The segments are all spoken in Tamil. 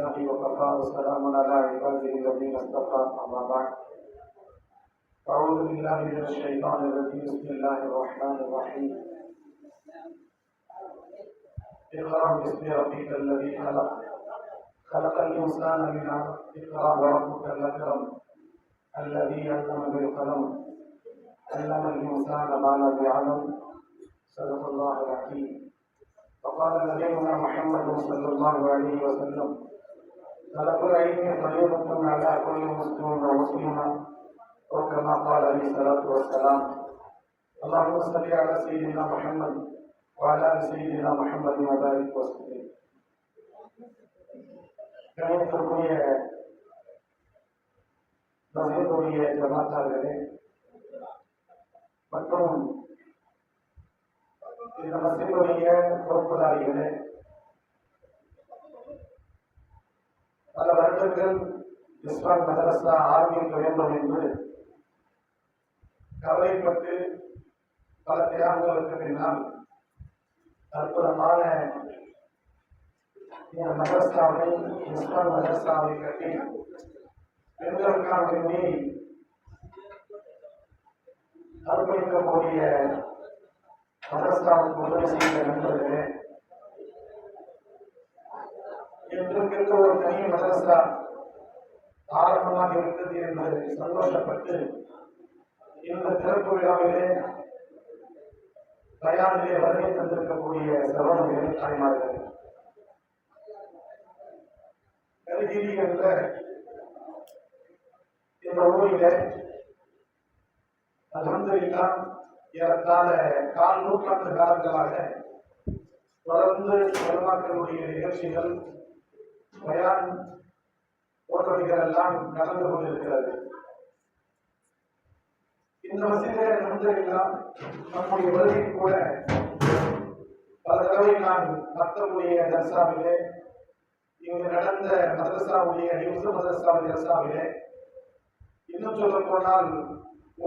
لله وكفى وسلام على عباده الذين اصطفى أما بعد أعوذ بالله من الشيطان الرجيم بسم الله الرحمن الرحيم اقرأ باسم ربك الذي خلق خلق الإنسان من علق اقرأ وربك الأكرم الذي علم بالقلم علم الإنسان ما لم يعلم صدق الله العظيم. وقال نبينا محمد صلى الله عليه وسلم طلب العلم فريضة على كل مسلم ومسلمة أو كما قال عليه الصلاة والسلام. اللهم صل على سيدنا محمد وعلى آل سيدنا محمد وبارك وسلم. கணியத்திற்குரிய மசீதுடைய ஜமாத்தார்களே மற்றும் இந்த மசீதுடைய பொறுப்புதாரிகளே, பல வருடங்கள் இஸ்லாம் மதரசா ஆரம்பிக்க வேண்டும் என்று கவலைப்பட்டு பல தியாகங்களுக்கு பின்னால் அற்புதமான இந்த மதரசாவை இஸ்லாம் மதரசாவை கட்டி பெண்களுக்கான வேண்டி அர்ப்பணிக்கக்கூடிய மதரசாவுக்கு உதவி செய்த நண்பர்களே, எங்களுக்கு ஒரு தனி மதரசா ஆரம்பமாக இருக்கிறது என்று சந்தோஷப்பட்டு இந்த திறப்பு விழாவிலே தயாரிலே வருகை தந்திருக்கக்கூடிய சகோதரர்களே, தாய்மார்கள், கருகிரி என்ற இந்த ஊரிலே அல்ஹம்துலில்லாஹ் ஏறத்தாழ 4 நூற்றாண்டு காலங்களாக தொடர்ந்து பெருமாக்களுடைய நிகழ்ச்சிகள் பயான் போன்றவைகள் எல்லாம் நடந்து கொண்டிருக்கிறது. இந்த மசீதிலே அல்ஹம்துலில்லாஹ் நம்முடைய வருகை கூட பல தடவை நான் மத்தமுடைய தர்சாவிலே இங்கு நடந்த மதரசாவுடைய ஹிஃப்ஸ் மதரசாவுடைய தர்சாவிலே, இன்னும் சொல்ல போனால்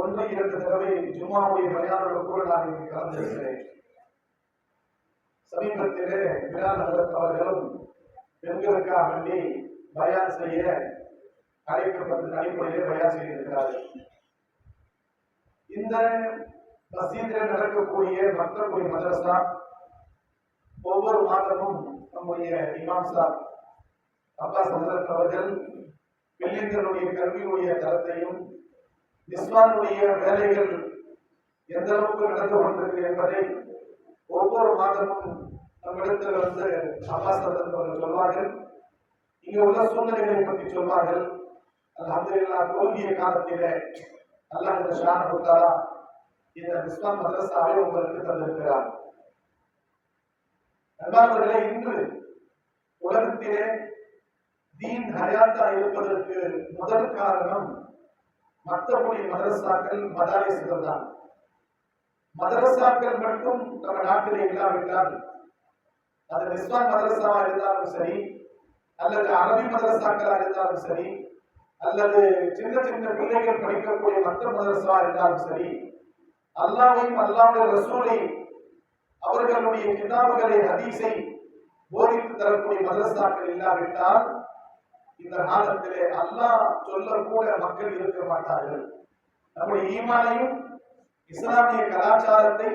1-2 தடவை ஜும்மாவுடைய பயானோடு கூட நான் இங்கு கலந்திருக்கிறேன். சமீபத்திலே பிலால் ஹஜ்ரத் அவர்களும் பெண்களுக்காக வேண்டி பயான் செய்ய அழைக்கப்பட்ட அடிப்படையிலே பயான் செய்திருக்கிறார்கள். இந்த மசீதில் நடக்கக்கூடிய மக்களுடைய மதரசா ஒவ்வொரு மாதமும் நம்முடைய இமாம் சாப் அப்பாஸ் ஹஜ்ரத் அவர்கள் பிள்ளைகளுடைய கல்வியுடைய தரத்தையும் இஸ்லாமுடைய வேலைகள் எந்த அளவுக்கு நடந்து கொண்டிருக்கு என்பதை ஒவ்வொரு மாதமும் நம்மிடத்தில் வந்து அப்பாஸ் ஹஜ்ரத் அவர்கள் சொல்வார்கள். இங்கே உள்ள சூழ்நிலைகளை பற்றி சொல்வார்கள். அல்ஹம்துலில்லாஹ் குறுகிய காலத்திலே அல்லாஹ் சுப்ஹானஹு வ தஆலா இந்த இஸ்லாம் மதரசாவை உங்களுக்கு தந்திருக்கிறார். நண்பர்களே, இன்று உலகத்திலே தீன் ஹயாத்தா இருப்பதற்கு முதல் காரணம் மற்றபடி மதரசாக்கள் மதாரிசுகள் தான். மதரசாக்கள் மட்டும் நம்ம நாட்டிலே இல்லாவிட்டால், அது இஸ்லாம் மதரசாவா இருந்தாலும் சரி, அல்லது அரபி மதரசாக்களா இருந்தாலும் சரி, அல்லது சின்ன சின்ன பிள்ளைகள் படிக்கக்கூடிய மற்ற மதரசாவா இருந்தாலும் சரி, அல்லாஹ்வையும் அல்லாஹ்வுடைய ரசூலை அவர்களுடைய கிதாபுகளை ஹதீஸை போதித்து தரக்கூடிய மதரசாக்கள் இல்லாவிட்டால் இந்த காலத்திலே அல்லாஹ் சொல்லக்கூட மக்கள் இருக்க மாட்டார்கள். நம்முடைய ஈமானையும் இஸ்லாமிய கலாச்சாரத்தை,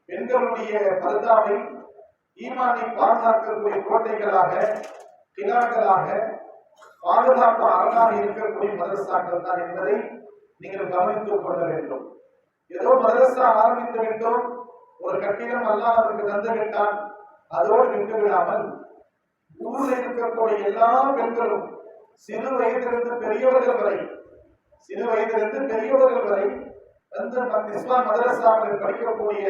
பெண்களுடைய பர்தாவை, ஈமானை பாதுகாக்கக்கூடிய கோட்டைகளாக, கிலாக்களாக, பாதுகாப்பு அரணாக இருக்கக்கூடிய மதரசாக்கள் தான் என்பதை நீங்கள் கவனித்துக் கொள்ள வேண்டும். ஏதோ மதரசா ஆரம்பித்து விட்டோம், ஒரு கட்டிடம் அல்லாஹ் அவருக்கு தந்து விட்டான், அதோடு நின்று விடாமல் ஊரில் இருக்கக்கூடிய எல்லா பெண்களும் சிறு வயதிலிருந்து பெரியவர்கள் வரை அந்த இஸ்லாம் மதரசாவில் படிக்கக்கூடிய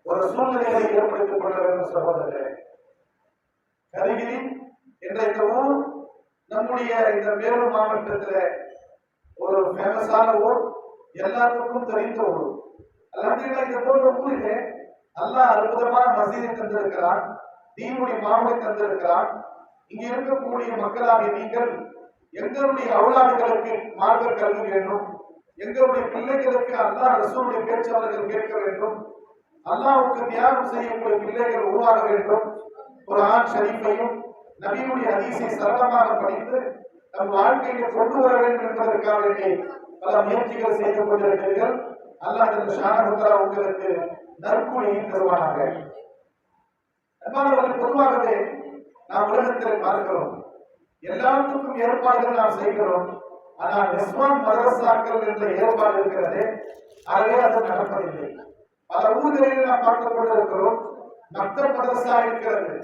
ஒரு சூழ்நிலையை ஏற்படுத்திக் கொள்ள வேண்டும். சகோதரர்களே, கரிகிரி என்ற இந்த ஊர் நம்முடைய இந்த வேலூர் மாவட்டத்தில் ஒரு ஃபேமஸான ஊர், எல்லாருக்கும் தெரிந்த ஊர். அல்ஹம்துலில்லாஹ் இது போன்ற ஊரிலே அல்லாஹ் அற்புதமான மசீதை தந்திருக்கிறான், தீனுடைய மாமலை தந்திருக்கிறான். இங்க இருக்கக்கூடிய மக்களாகிய நீங்கள் எங்களுடைய அவுலாதுகளுக்கு மார்க்க கல்வி வேண்டும், எங்களுடைய பிள்ளைகளுக்கு அல்லாஹ் ரசூலுடைய பேச்சாளர்கள் கேட்க வேண்டும், அல்லாஹ்வுக்கு தியாகம் செய்யக்கூடிய பிள்ளைகள் உருவாக வேண்டும். குர்ஆன் ஷரீஃபையும் நபியுடைய ஹதீஸை சரளமாக படித்து நம் வாழ்க்கையை கொண்டு வர வேண்டும் என்பதற்காக பல முயற்சிகள் செய்து கொண்டிருக்கிறீர்கள். அல்லாஹ் உங்களுக்கு நற்கூலியை தருவானாக. அன்பானவர்கள், பொதுவாகவே நாம் உலகத்தில் பார்க்கிறோம், எல்லாத்துக்கும் ஏற்பாடுகள் நாம் செய்கிறோம். ஆனால் நிஸ்வான் மதரசாக்கள் என்ற ஏற்பாடு இருக்கிறது, அதுவே அது நடப்பதில்லை. பல ஊர்களில் நாம் பார்த்துக் கொண்டிருக்கிறோம், மக்தப் மதரசா இருக்கிறது,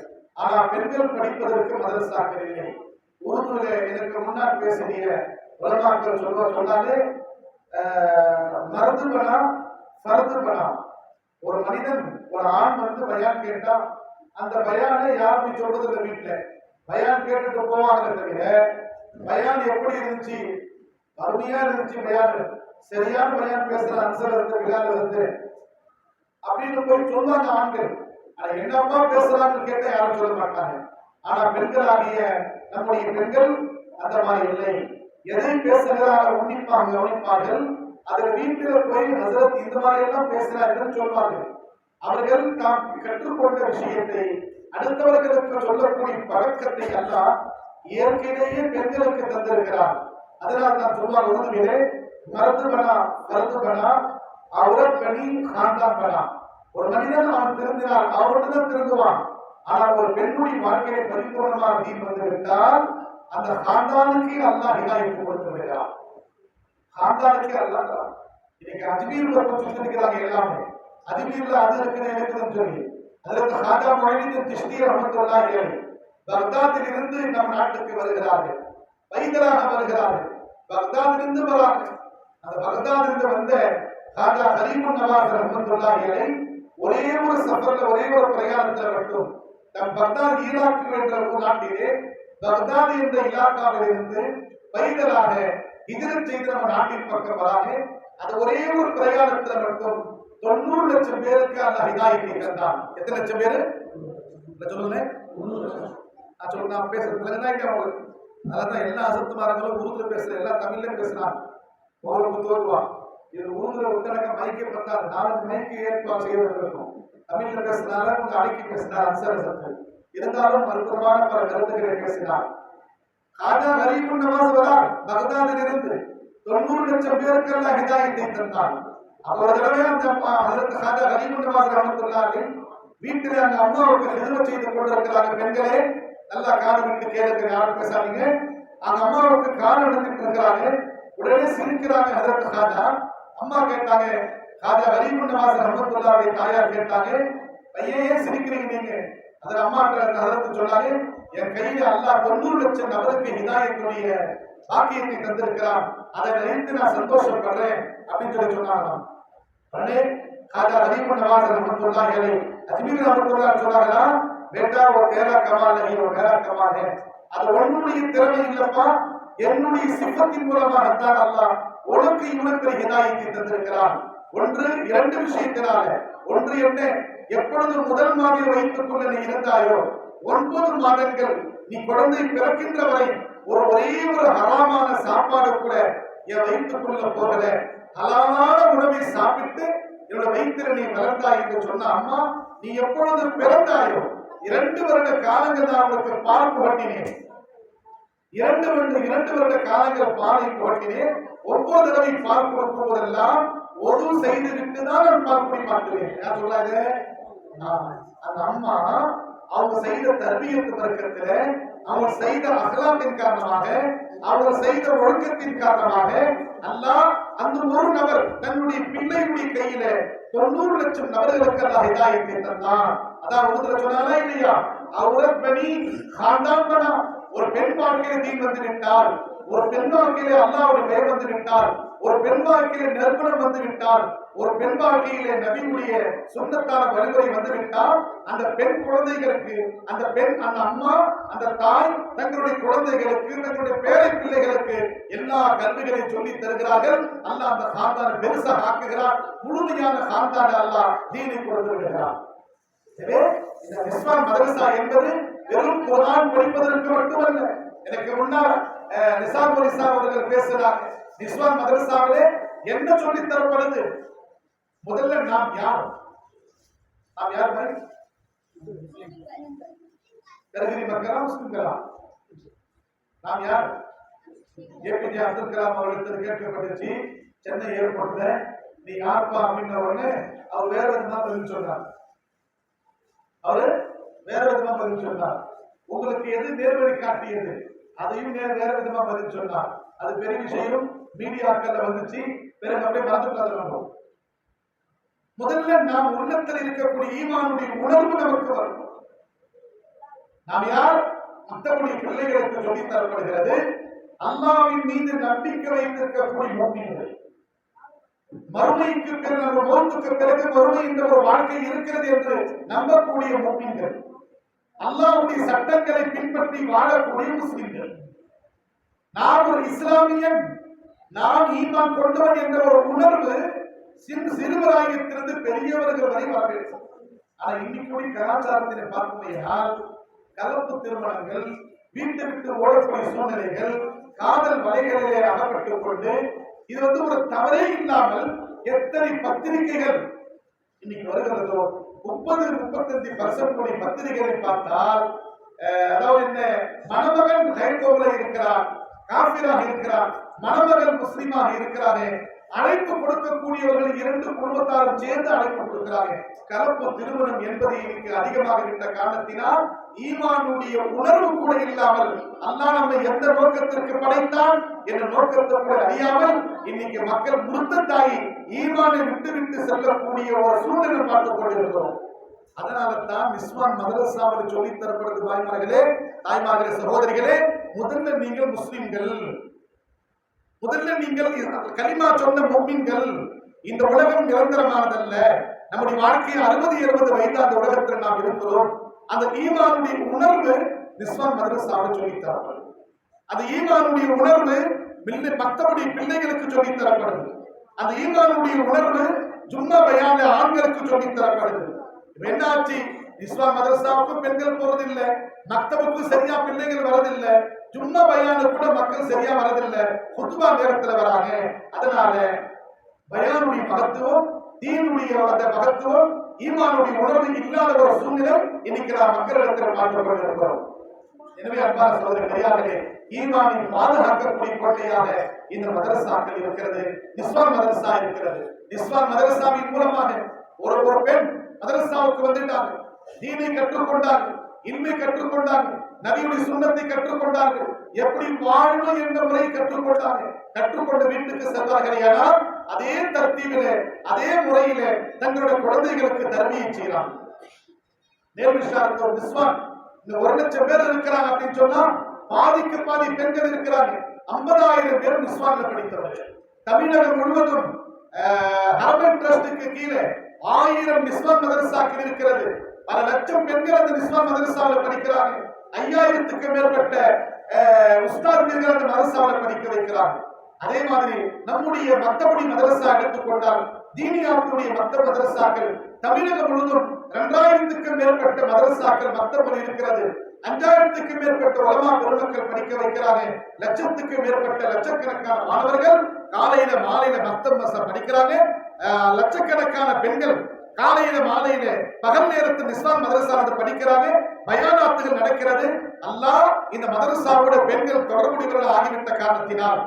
ஆனால் பெண்கள் படிப்பதற்கு மதரசாக்கள் இல்லை. உருதுல எனக்கு முன்னால் பேசிய உலமாக்கள் சொன்னாலே மருது பணா ஃபர்து பணா. ஒரு மனிதன், ஒரு ஆண் வந்து பயான் கேட்டா அந்த பயானை யாருமே சொல்றது இல்லை. வீட்டுல பயான் கேட்டுட்டு போவாங்க தவிர பயான் எப்படி இருந்துச்சு, அருமையா இருந்துச்சு, பயான் சரியான பயான் பேசுற அன்சர் இருந்து விழால இருந்து அப்படின்னு போய் சொல்லுவாங்க ஆண்கள். ஆனா என்னப்பா பேசுறாங்கன்னு கேட்டா யாரும் சொல்ல மாட்டாங்க. ஆனா பெண்களாகிய நம்முடைய பெண்கள் அந்த மாதிரி இல்லை. எதை பேசுகிறார்கள் கவனிப்பார்கள். அதில் வீட்டில போய் ஹசரத் இந்த மாதிரி எல்லாம் பேசுறார்கள் சொல்வார்கள். அவர்கள் தாம் கற்றுக்கொண்ட விஷயத்தை அடுத்தவர்களுக்கு சொல்லக்கூடிய பழக்கத்தை எல்லாம் இயற்கையிலேயே பெண்களுக்கு தந்திருக்கிறார். அதனால் தான் சொல்வார் உருதுவிலே மருது பணா அவரத் பணி காந்தான் பணா. ஒரு மனிதன் அவன் திருந்தினார், அவருடன் திருந்துவான். ஆனால் ஒரு பெண்ணுடைய வாழ்க்கையை பரிபூர்ணமாக தீர்வு வந்துவிட்டால் அந்த காந்தானுக்கு அல்லாஹ் ஹிதாயத் கொடுத்து விடுகிறார். காந்தானுக்கு அல்லாஹ் இன்னைக்கு அஜ்மீர் சொல்லிருக்கிறாங்க. எல்லாமே அஜ்மீர்ல அது இருக்குதுன்னு சொல்லி அதற்கு ஹாஜா மொய்னுதீன் சிஷ்தி ரஹ்மத்துல்லாஹி அலைஹி பக்தாதில் இருந்து நம் நாட்டுக்கு வருகிறார்கள், பைதலாக வருகிறார்கள். பக்தாதிலிருந்து வராங்க. அந்த பக்தாதிலிருந்து வந்த ஹாஜா ஹரீமுன் நவாஸ் ரஹ்மத்துல்லாஹி அலைஹி ஒரே ஒரு சஃபர்ல, ஒரே ஒரு பிரயாணத்தில் மட்டும் நம் பக்தாத் ஈராக் என்ற ஒரு நாட்டிலே பக்தாத் என்ற இலாக்காவில் இருந்து பைதலாக ஹிஜ்ரத் செய்து நம்ம நாட்டின் பக்கம் வராங்க. அது ஒரே ஒரு பிரயாணத்தில் மட்டும் 90 லட்சம் பேருக்கு அல்லாஹ் ஹிதாயத்தை தந்தான். எத்தனை லட்சம் பேரு சொல்லுங்க? நான் சொல்லுங்க, நான் பேசுறது அதான் எல்லா அசத்துமாரங்களும் உருதுல பேசுற, எல்லா தமிழ்ல பேசுறாங்க. உங்களுக்கு தோல்வான் இது உருதுல ஒத்தனக்க மைக்கே பத்தாது, 4 மைக்கு ஏற்பாடு செய்வது இருக்கும். தமிழ்ல பேசினால உங்க அடக்கி பேசினார் அன்சாரி சத்து. இருந்தாலும் அற்புதமான பல கருத்துக்களை பேசினார். ஹாஜா ஹரீமுன் நவாஸ் வரார் பக்தாதில் இருந்து 90 லட்சம் பேருக்கு எல்லாம் ஹிதாயத்தை தந்தான். ஒரு தடவை அந்த ஹஜ்ரத் ஹாஜா ஹரீமுன் நவாஸ் ரஹ்மத்துல்லாஹி வீட்டில் அந்த அம்மாவுக்கு ஹிதமத் செய்து கொண்டிருக்கிறாங்க. பெண்களே நல்லா காது விட்டு கேளுங்க, யாரும் பேசாதீங்க. அந்த அம்மாவுக்கு கால் எடுத்துட்டு இருக்கிறாங்க. உடனே சிரிக்கிறாங்க ஹஜ்ரத் ஹாஜா. அம்மா கேட்டாங்க, ஹாஜா ஹரீமுன் நவாஸ் ரஹ்மத்துல்லாஹி தாயார் கேட்டாங்க, ஐயே சிரிக்கிறீங்க நீங்க? அந்த அம்மா ஹஜ்ரத் சொன்னாங்க, என் கையில அல்லாஹ் 90 லட்சம் நபருக்கு ஹிதாயத்துடைய பாக்கியத்தை தந்திருக்கிறான், அதை நினைத்து நான் சந்தோஷப்படுறேன் அப்படின்னு சொல்லி சொன்னாங்களாம். உடனே ஹாஜா ஹரீமுன் நவாஸ் ரஹ்மத்துல்லாஹி அலைஹி அஜ்மீர் ரஹ்மத்துல்லாஹி சொன்னாங்களா, बेटा वो तेरा कमाल नहीं, वो मेरा कमाल है. அது உன்னுடைய திறமை இல்லப்பா, என்னுடைய சிஃபத்தின் மூலமாக தான் அல்லாஹ் உனக்கு இவனுக்கு ஹிதாயத்தை தந்திருக்கிறான். ஒன்று 2 விஷயத்தினால. ஒன்று என்ன, எப்பொழுது முதல் மாதம் வைத்துக் கொள்ள நீ இருந்தாயோ 9 மாதங்கள் நீ குழந்தை பிறக்கின்ற வரை ஒரே ஒரு ஹராமான சாப்பாடு கூட என் வைத்துக் கொள்ள போகல. ஹலாலான உணவை சாப்பிட்டு என்னோட வயிற்றில் நீ வளர்ந்தாய் என்று சொன்ன அம்மா, நீ எப்பொழுது பிறந்தாயோ 2 வருட காலங்கள் நான் உனக்கு பால் புகட்டினேன். 2 வருட காலங்கள் பாலை புகட்டினேன். ஒவ்வொரு தடவை பால் கொடுக்கும் போதெல்லாம் ஒது செய்து விட்டு தான் நான் பால் குடி மாட்டுவேன். யார் சொல்லாது? அந்த அம்மா அவங்க செய்த தர்பியத்து வர்க்கத்துல, அவங்க செய்த அகலாத்தின் காரணமாக, அவங்க செய்த ஒழுக்கத்தின் காரணமாக அல்லாஹ் அந்த ஒரு நபர் தன்னுடைய பிள்ளையுடைய கையில 90 லட்சம் நபர்களுக்கு அல்லாஹ் ஹிதாயத்தை தந்தான். அதான் உருதுல சொன்னாலா இல்லையா, அவரத் பனி காந்தான் பனா. ஒரு பெண் வாழ்க்கையில தீன் வந்து விட்டால், ஒரு பெண் வாழ்க்கையில அல்லாஹ்வுடைய பெயர் வந்து விட்டால், ஒரு பெண் வாழ்க்கையில நற்குணம் வந்து விட்டால், ஒரு பெண் வாழ்க்கையில நபியுடைய சுன்னத்தான வழிமுறை வந்து விட்டால், அந்த பெண் குழந்தைகளுக்கு, அந்த பெண், அந்த அம்மா, அந்த தாய் தங்களுடைய குழந்தைகளுக்கு, தங்களுடைய பேரை பிள்ளைகளுக்கு எல்லா கல்விகளையும் சொல்லி தருகிறார்கள். அல்லாஹ் அந்த சாந்தான பெருசாக ஆக்குகிறார். முழுமையான சாந்தான அல்லாஹ் தீனை கொடுத்து விடுகிறார். எனவே இந்த நிஸ்வான் மதரசா என்பது வெறும் குர்ஆன் படிப்பதற்கு மட்டுமல்ல. எனக்கு முன்னால் நிசாமுல் இஸ்லாம் அவர்கள் பேசுகிறார், நிஸ்வான் மதரசாவிலே என்ன சொல்லி தரப்படுது? முதல்ல நாம் யார்? நாம் யார்? கருகிரி மக்களா முஸ்லிம்களா? நாம் யார்? ஏபிஜே அப்துல் கலாம் அவர்களுக்கு கேட்கப்பட்டுச்சு சென்னை ஏர்போர்ட்ல, நீ யாருப்பா அப்படின்ன உடனே அவர் வேற விதமா பதில் சொன்னார். அவரு வேற விதமா பதில் சொன்னார். உங்களுக்கு எது நேர்வழி காட்டியது அதையும் வேற விதமா பதில் சொன்னார். அது பெரிய விஷயம், மீடியாக்கள்ல வந்துச்சு. பிறகு அப்படியே மறந்துட்டு முதல்ல நாம் உள்ளத்தில் இருக்கக்கூடிய ஈமானுடைய உணர்வு நமக்கு வரும். நாம் யார்? மற்றபடி பிள்ளைகளுக்கு சொல்லித் தரப்படுகிறது அல்லாஹ்வின் மீது நம்பிக்கை வைத்திருக்கக்கூடிய முஃமின்கள். மறுமைக்கு பிறகு மௌத்துக்கு பிறகு மறுமை என்ற ஒரு வாழ்க்கை இருக்கிறது என்று நம்பக்கூடிய முஃமின்கள், அல்லாஹ்வுடைய சட்டங்களை பின்பற்றி வாழக்கூடிய முஸ்லிம்கள். நான் ஒரு இஸ்லாமியன், நான் ஈமான் கொண்டவன் என்ற ஒரு உணர்வு சிறுவராயத்திலிருந்து பெரியவர்கள் வரை வர வேண்டும். ஆனா இன்னைக்கு கலாச்சாரத்தினை பார்க்கும்போது கலப்பு திருமணங்கள், வீட்டை விட்டு ஓடக்கூடிய சூழ்நிலைகள், காதல் வலைகளிலே அகப்பட்டுக் கொண்டு, இது ஒரு தவறே இல்லாமல் எத்தனை பத்திரிகைகள் இன்னைக்கு வருகிறதோ 30-35% பத்திரிகைகளை பார்த்தால், அதாவது என்ன, மணமகன் ஹைகோவில் இருக்கிறார், காபிராக இருக்கிறார், மணமகன் முஸ்லிமாக இருக்கிறாரே, அழைப்பு கொடுக்கக்கூடியவர்கள் 2 குடும்பத்தாரும் சேர்ந்து அழைப்பு கொடுக்கிறார்கள். கலப்பு திருமணம் என்பது இன்னைக்கு அதிகமாக இருந்த காரணத்தினால் ஈமானுடைய உணர்வு கூட இல்லாமல், அல்லாஹ் நம்மை எந்த நோக்கத்திற்கு படைத்தான் என்ற நோக்கத்தை கூட அறியாமல் இன்னைக்கு மக்கள் முர்த்தத்தாகி ஈமானை விட்டு செல்லக்கூடிய ஒரு சூழ்நிலை பார்த்துக் கொண்டிருக்கிறோம். அதனால தான் நிஸ்வான் மதரசாவில் சொல்லித் தரப்படுது, தாய்மார்களே, சகோதரிகளே, முதல்ல நீங்கள் முஸ்லிம்கள், முதல்ல நீங்கள் கலிமா சொன்ன முஃமின்கள். இந்த உலகம் நிரந்தரமானதல்ல. நம்முடைய வாழ்க்கை 60-70 வயது அந்த உலகத்தில் நாம் இருக்கிறோம். அந்த ஈமானுடைய உணர்வு நிஸ்வான் மதரசாவில் சொல்லித் தரப்படுது. அந்த ஈமானுடைய உணர்வு மற்றபடி பிள்ளைகளுக்கு சொல்லித் தரப்படுது. அந்த ஈமானுடைய உணர்வு ஜும்மா பயான்ல ஆண்களுக்கு சொல்லித் தரப்படுது. என்னாச்சு? நிஸ்வான் மதரசாவுக்கும் பெண்கள் போறதில்லை, மக்தபுக்கு சரியா பிள்ளைகள் வரதில்லை, ஜும்மா பயானு கூட மக்கள் சரியா வரதில்லை, குத்பா நேரத்துல வராங்க. அதனால பயானுடைய மகத்துவம், தீனுடைய அந்த மகத்துவம், ஈமானுடைய உணர்வு இல்லாத ஒரு சூழ்நிலை இன்னைக்கு நாம் மக்களிடத்தில் மாற்றப்பட்டிருக்கிறோம். எனவே அன்பான சகோதரர்களே, ஈமானின் பாதுகாக்கக்கூடிய கோட்டையாக இந்த மதரசாக்கள் இருக்கிறது, நிஸ்வான் மதரசா இருக்கிறது. நிஸ்வான் மதரசாவின் மூலமாக ஒரு பெண் மதரசாவுக்கு வந்துட்டாங்க, தீனை கற்றுக்கொண்டாங்க, இன்மை கற்றுக்கொண்டாங்க, நபியுடைய சுன்னத்தை கற்றுக்கொண்டார்கள், எப்படி வாழணும் என்ற முறை கற்றுக்கொண்டாங்க. கற்றுக்கொண்ட வீட்டுக்கு செல்வார்கள். ஆனால் அதே தர்த்தீபிலே, அதே முறையிலே தங்களுடைய குழந்தைகளுக்கு தர்பியை செய்யலாம். நேர்விஷாரத்தோ நிஸ்வான் இந்த 1 லட்சம் பேர் இருக்கிறாங்க அப்படின்னு சொன்னா பாதிக்கு பாதி பெண்கள் இருக்கிறாங்க. 50,000 பேர் நிஸ்வான்ல படித்தவர்கள். தமிழகம் முழுவதும் ஹர்மன் டிரஸ்டுக்கு கீழே 1000 நிஸ்வான் மதரசாக்கள் இருக்கிறது. பல லட்சம் பெண்கள் அந்த நிஸ்வான் மதரசாவில் படிக்கிறாங்க. 5000க்கு மேற்பட்ட உஸ்தாத்கள் அந்த மதரசாவில் படிக்க வைக்கிறாங்க. அதே மாதிரி நம்முடைய மத்தபடி மதரசா எடுத்துக்கொண்டால், தீனியாத்துடைய மத்த மதரசாக்கள் தமிழகம் முழுவதும் 2000க்கு மேற்பட்ட மதரசாக்கள் மத்தபடி இருக்கிறது. 5000க்கு மேற்பட்ட உலமா பெருமக்கள் படிக்க வைக்கிறாங்க. லட்சத்துக்கு மேற்பட்ட லட்சக்கணக்கான மாணவர்கள் காலையில மாலையில மத்தம் படிக்கிறாங்க. லட்சக்கணக்கான பெண்கள் காலையில மாலையில பகல் நேரத்தில் நிஸ்வான் மதரசாவில் படிக்கிறாங்க. பயானாத்துகள் நடக்கிறது. அல்லாஹ் இந்த மதரசாவோட பெண்கள் தொடர்புடையவர்கள் ஆகிவிட்ட காரணத்தினால்,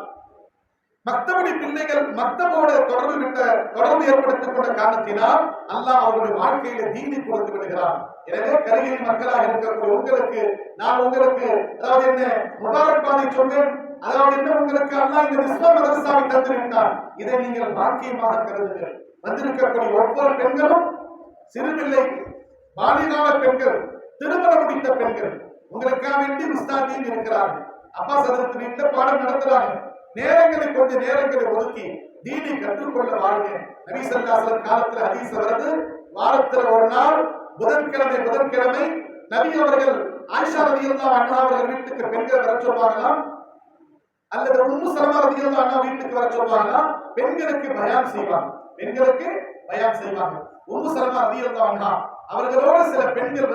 மக்தபடி பிள்ளைகள் மக்தபோட தொடர்பு ஏற்படுத்திக் கொண்ட காரணத்தினால் அல்லாஹ் அவருடைய வாழ்க்கையில தீனி கொடுத்து விடுகிறார். எனவே கருகிரி மக்களாக இருக்கக்கூடிய உங்களுக்கு நான் அதாவது என்ன முபாரக் பாதை சொன்னேன். அதாவது என்ன, உங்களுக்கு அல்லாஹ் இந்த நிஸ்வான் மதரசாவை தந்துவிட்டார். இதை நீங்கள் பாக்கியமாக கருதுங்கள். வந்திருக்கக்கூடிய ஒவ்வொரு பெண்களும் சிறுபிள்ளை, பாலிகால பெண்கள், திருமணம் முடித்த பெண்கள், உங்களுக்காக வேண்டி உஸ்தாதியும் இருக்கிறார்கள். அப்பா சதரத்து வீட்டில் பாடம் நடத்துறாங்க. கொஞ்சம் நேரங்களை ஒதுக்கி தீனை கற்றுக்கொள்ள வாழுங்க. நபி ஸல்லல்லாஹு அலைஹி வஸல்லம் காலத்துல ஹதீஸ் வருது, வாரத்துல ஒரு நாள் புதன்கிழமை நபி அவர்கள் ஆயிஷா ரலியல்லாஹு அன்ஹா அவர்கள் வீட்டுக்கு பெண்கள் வர சொல்வாங்களாம், அல்லது உம்மு சலமா ரலியல்லாஹு அன்ஹா வீட்டுக்கு வர சொல்வாங்களாம். பெண்களுக்கு பயான் செய்வாங்க. உம்மு சலமா ரலியல்லாஹு அன்ஹா அவர்களோட சில பெண்கள்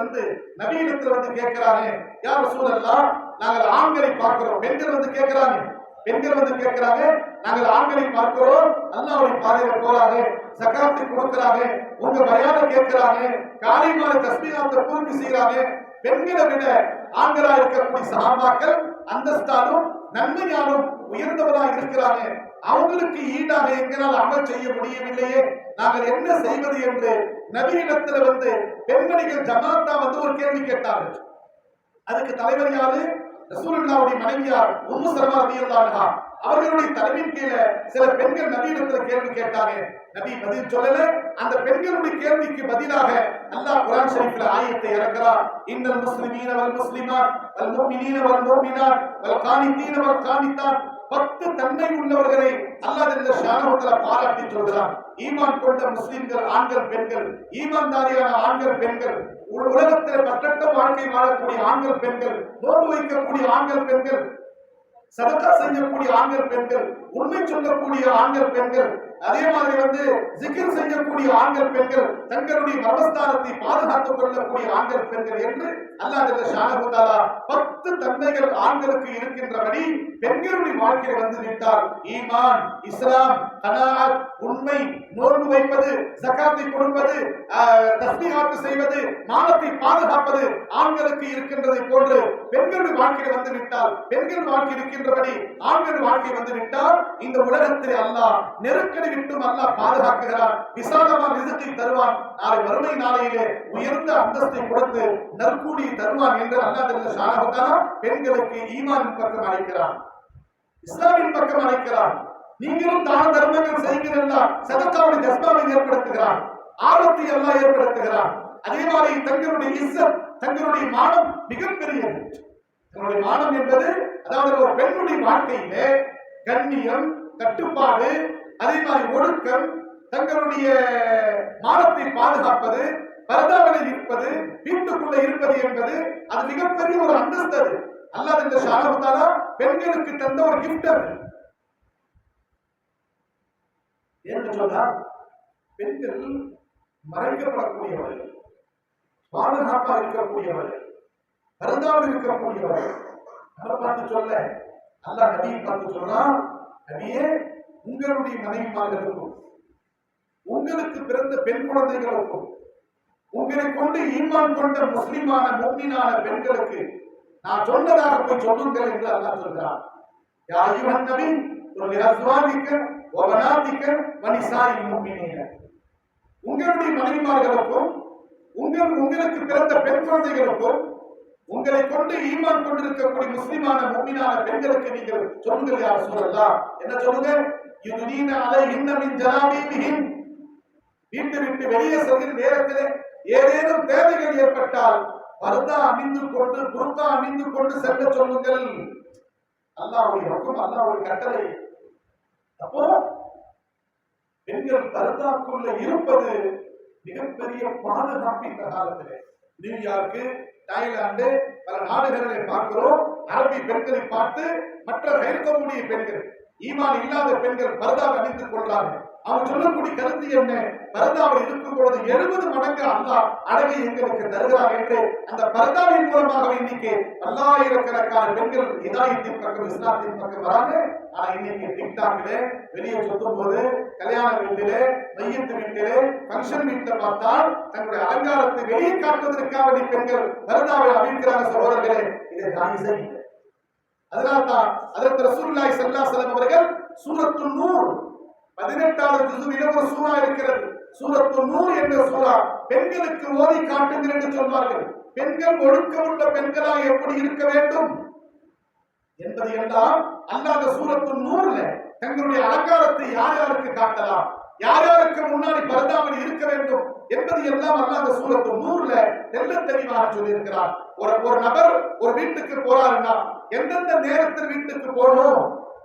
நபியிடத்துல கேட்கிறாங்க, யா ரசூலல்லாஹ், நாங்கள் ஆண்களை பார்க்கிறோம். பெண்கள் கேட்கிறாங்க, நாங்கள் ஆண்களை பார்க்கிறோம், அல்லாஹ்வுடைய பாதையில போறாங்க, ஜகாத்தை கொடுக்கறாங்க, உங்க பயானை கேட்கிறாங்க, காலை மாலை தஸ்பீஹாத்தை பூர்த்தி செய்யறாங்க. பெண்களை விட ஆண்களா இருக்கக்கூடிய சஹாபாக்கள் அந்தஸ்தாலும் நன்மையாலும் உயர்ந்தவராக இருக்கிறாங்க. அவங்களுக்கு ஈடாக எங்களால் அமல் செய்ய முடியவில்லையே, நாங்கள் என்ன செய்வது என்று நபியிடத்துல பெண்மணிகள் ஜமாத்தா ஒரு கேள்வி கேட்டார்கள். அதுக்கு தலைவர் யாரு? ரசூலுல்லாஹ்வுடைய மனைவியார் உம்மு சலமா ரலியல்லாஹு அன்ஹா. அவர்களுடைய தலைமையின் கீழ சில பெண்கள் நபியிடத்துல கேள்வி கேட்டாங்க. நபி பதில் சொல்லல. அந்த பெண்களுடைய கேள்விக்கு பதிலாக அல்லாஹ் குர்ஆன் ஷரீஃப்ல ஆயத்தை இறக்குறார். இன்னல் முஸ்லிமீன வல் முஸ்லிமாத் வல் முஃமினீன வல் முஃமினாத் வல் கானிதீன வல் கானிதாத் 10 தன்மை உள்ளவர்களை அல்லாஹ் ஜல்ல ஷானஹு தஆலா பாராட்டி சொல்கிறார். ஈமான் கொண்ட முஸ்லிம்கள் ஆண்கள் பெண்கள், ஈமான்தாரியான ஆண்கள் பெண்கள், உலகத்தில் பற்றற்ற வாழ்க்கை வாழக்கூடிய ஆண்கள் பெண்கள், நோன்பு வைக்கக்கூடிய ஆண்கள் பெண்கள், சதகா செய்யக்கூடிய ஆண்கள் பெண்கள், உண்மை சொல்லக்கூடிய ஆண்கள் பெண்கள், அதே மாதிரி ஜிக்ர் செய்யக்கூடிய ஆண்கள் பெண்கள், தங்களுடைய மர்மஸ்தானத்தை பாதுகாத்துக் கொள்ளக்கூடிய ஆண்கள் பெண்கள் என்று அல்லாஹ் ஜல்ல ஷானஹு தஆலா 10 தன்மைகள் ஆண்களுக்கு இருக்கின்றபடி பெண்களுடைய வாழ்க்கையில் விட்டால் ஈமான், இஸ்லாம், கனாஅத், உண்மை, நோன்பு வைப்பது, ஜகாத்தை கொடுப்பது, தஸ்பீஹாத் செய்வது, மானத்தை பாதுகாப்பது ஆண்களுக்கு இருக்கின்றதை போன்று பெண்களுடைய வாழ்க்கையில் விட்டால், பெண்கள் வாழ்க்கை இருக்கின்றபடி ஆண்கள் வாழ்க்கை விட்டால் இந்த உலகத்தில் அல்லாஹ் நெருக்கடி விட்டும் அல்லாஹ் பாதுகாக்கிறார். விசாலமான ரிஸ்கை தருவான். நாளை வறுமை நாளையிலே உயர்ந்த அந்தஸ்தை கொடுத்து நற்கூலியை தருவான் என்று அல்லாஹ் ஜல்ல ஷானஹு தஆலா பெண்களுக்கு ஈமானின் பக்கம் அழைக்கிறான், இஸ்லாமின் பக்கம் அழைக்கிறான். நீங்களும் தான தர்மங்கள் செய்கிறீர்களா, சதகாவுடைய ஜஸ்பாவை ஏற்படுத்துகிறான், ஆபத்தை அல்லாஹ் ஏற்படுத்துகிறான். அதே மாதிரி தங்களுடைய இஸ்ஸத், தங்களுடைய மானம் மிகப்பெரியது. தங்களுடைய மானம் என்பது அதாவது ஒரு பெண்ணுடைய வாழ்க்கையிலே கண்ணியம், கட்டுப்பாடு, அதே மாதிரி ஒழுக்கம், தங்களுடைய மானத்தை பாதுகாப்பது, பரதாவில் இருப்பது, வீட்டுக்குள்ள இருப்பது என்பது அது மிகப்பெரிய ஒரு அந்தஸ்து. அது அல்லாஹ் இந்த ஷானஹு தஆலா பெண்களுக்கு தந்த ஒரு கிஃப்ட். அது என்று சொன்னால் பெண்கள் மறைக்கப்படக்கூடியவர்கள், பாதுகாப்பாக இருக்கக்கூடியவர்கள், பரதாவில் இருக்கக்கூடியவர்கள். அதை பார்த்து சொல்ல அல்லாஹ் நபியை பார்த்து சொன்னா, நபியே உங்களுடைய மனைவிமார்களுக்கும் உங்களுக்கு பிறந்த பெண் குழந்தைகளுக்கும் உங்களை கொண்டு ஈமான் கொண்ட முஸ்லிமான முஃமினான பெண்களுக்கு நான் சொன்னதாக போய் சொல்லுங்கள் என்று அல்லாஹ் சொல்கிறான். யா அய்யுஹன் நபி குல் லிஅஸ்வாஜிக வ பனாதிக வ நிசாஇல் முஃமினீன. உங்களுடைய மனைவிமார்களுக்கும் உங்களுக்கு பிறந்த பெண் குழந்தைகளுக்கும் உங்களை கொண்டு ஈமான் கொண்டிருக்கக்கூடிய முஸ்லிமான முஃமினான பெண்களுக்கு நீங்கள் சொல்லுங்கள். யா ரசூலல்லாஹ், என்ன சொல்லுங்க? யுதீன அலைஹின்ன மின் ஜலாபீபிஹின். வீட்டை விட்டு வெளியே செல்கிற நேரத்தில் ஏதேனும் தேவைகள் ஏற்பட்டால் பர்தா அணிந்து கொண்டு, புர்கா அணிந்து கொண்டு செல்ல சொல்லுங்கள். அல்லாஹ்வுடைய ஹுக்ம், அல்லாஹ்வுடைய கட்டளை. அப்போ பெண்கள் பர்தாக்குள்ள இருப்பது மிகப்பெரிய பாதுகாப்பு. இந்த காலத்திலே நியூயார்க்கு, தாய்லாந்து, பல நாடுகளை பார்க்கிறோம். அரபி பெண்களை பார்த்து மற்ற இருக்கக்கூடிய பெண்கள், ஈமான் இல்லாத பெண்கள் பர்தாவை அணிந்து கொள்றாங்க. அவன் சொல்லக்கூடிய கருத்து என்ன? பர்தாவில் இருக்கும் பொழுது 70 மடங்கு அல்லாஹ் அழகை எங்களுக்கு தருகிறார் என்று அந்த பர்தாவின் மூலமாக இன்னைக்கு பல்லாயிரக்கணக்கான பெண்கள் இதாயத்தின் பக்கம், இஸ்லாத்தின் பக்கம் வராங்க. ஆனா இன்னைக்கு டிக்டாக்ல வெளியே சுத்தும் போது, கல்யாண வீட்டிலே, மையத்து வீட்டிலே, பங்கன் வீட்டில பார்த்தால் தங்களுடைய அலங்காரத்தை வெளியே காட்டுவதற்காக பெண்கள் பர்தாவை அவிழ்க்கிறாங்க. சகோதரர்களே, இதை நான் செய்ய அதனால்தான் அதற்கு ரசூலுல்லாஹி ஸல்லல்லாஹு அலைஹி வஸல்லம் அவர்கள் சூரத்துன் நூர் 18வது ஜுஸுவிலே ஒரு சூரா இருக்கிறது. சூரத்துன் நூர் என்ற சூரா பெண்களுக்கு ஓதி காட்டுங்கள் என்று சொல்வார்கள். பெண்கள் ஒழுக்கமுள்ள பெண்களாக எப்படி இருக்க வேண்டும் என்பதை எல்லாம் அல்லாஹ் அந்த சூரத்துன் நூர்ல தங்களுடைய அலங்காரத்தை யார் யாருக்கு காட்டலாம், யார் யாருக்கு முன்னாடி பர்தாவில் இருக்க வேண்டும் என்பது எல்லாம் அல்லாஹ் அந்த சூரத்துன் நூர்ல தெள்ளத் தெளிவாக சொல்லி இருக்கிறார். ஒரு நபர் ஒரு வீட்டுக்கு போறாருன்னா எந்தெந்த நேரத்தில் வீட்டுக்கு போகணும்,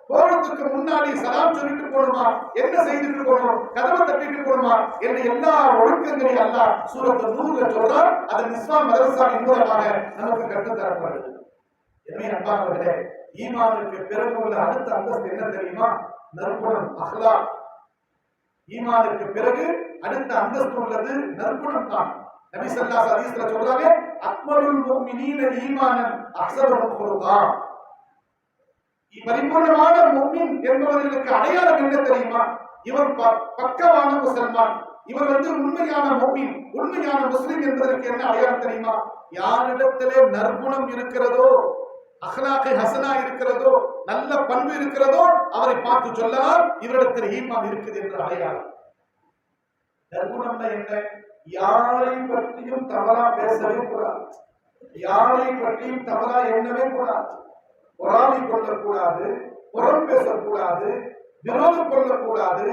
போறதுக்கு முன்னாடி சலாம் சொல்லிட்டு போகணுமா, என்ன செய்துட்டு போகணும், கதவை தட்டிட்டு போகணுமா என்று எல்லா ஒழுக்கங்களையும் அல்லாஹ் சூரத்துன் நூர்ல சொல்றார். அது இஸ்லாம் மதரசாவின் மூலமாக நமக்கு கற்றுத்தரப்படுது. எனவே அன்பானவர்களே, ஈமானுக்கு பிறகு உள்ள அடுத்த அந்தஸ்து என்ன தெரியுமா? நற்குணம், அஹ்லாக். ஈமானுக்கு பிறகு அடுத்த அந்தஸ்து உள்ளது நற்குணம் தான். நபி ஸல்லல்லாஹு அலைஹி வஸல்லம் சொல்றாங்க, அக்மலுல் முஃமினீன ஈமானன் அஹ்ஸனுஹும் குலுகா. பரிபூர்ணமான முஃமின் என்பவர்களுக்கு அடையாளம் என்ன தெரியுமா? இவர் பக்கவான முஸ்லிமான், இவர் உண்மையான முஃமின், உண்மையான முஸ்லிம் என்பதற்கு என்ன அடையாளம் தெரியுமா? யாரிடத்திலே நற்குணம் இருக்கிறதோ, அஹ்லாக்கை ஹசனா இருக்கிறதோ, நல்ல பண்பு இருக்கிறதோ, அவரை பார்த்து சொல்லலாம் இவரிடத்தில் ஈமான் இருக்குது என்று அடையாளம். நற்குணம்னா என்ன? யாரை பற்றியும் தவறா பேசவே கூடாது, யாரை பற்றியும் தவறா எண்ணவே கூடாது, பொறாமை கொள்ளக்கூடாது, புறம் பேசக்கூடாது, விரோதம் கொள்ளக்கூடாது,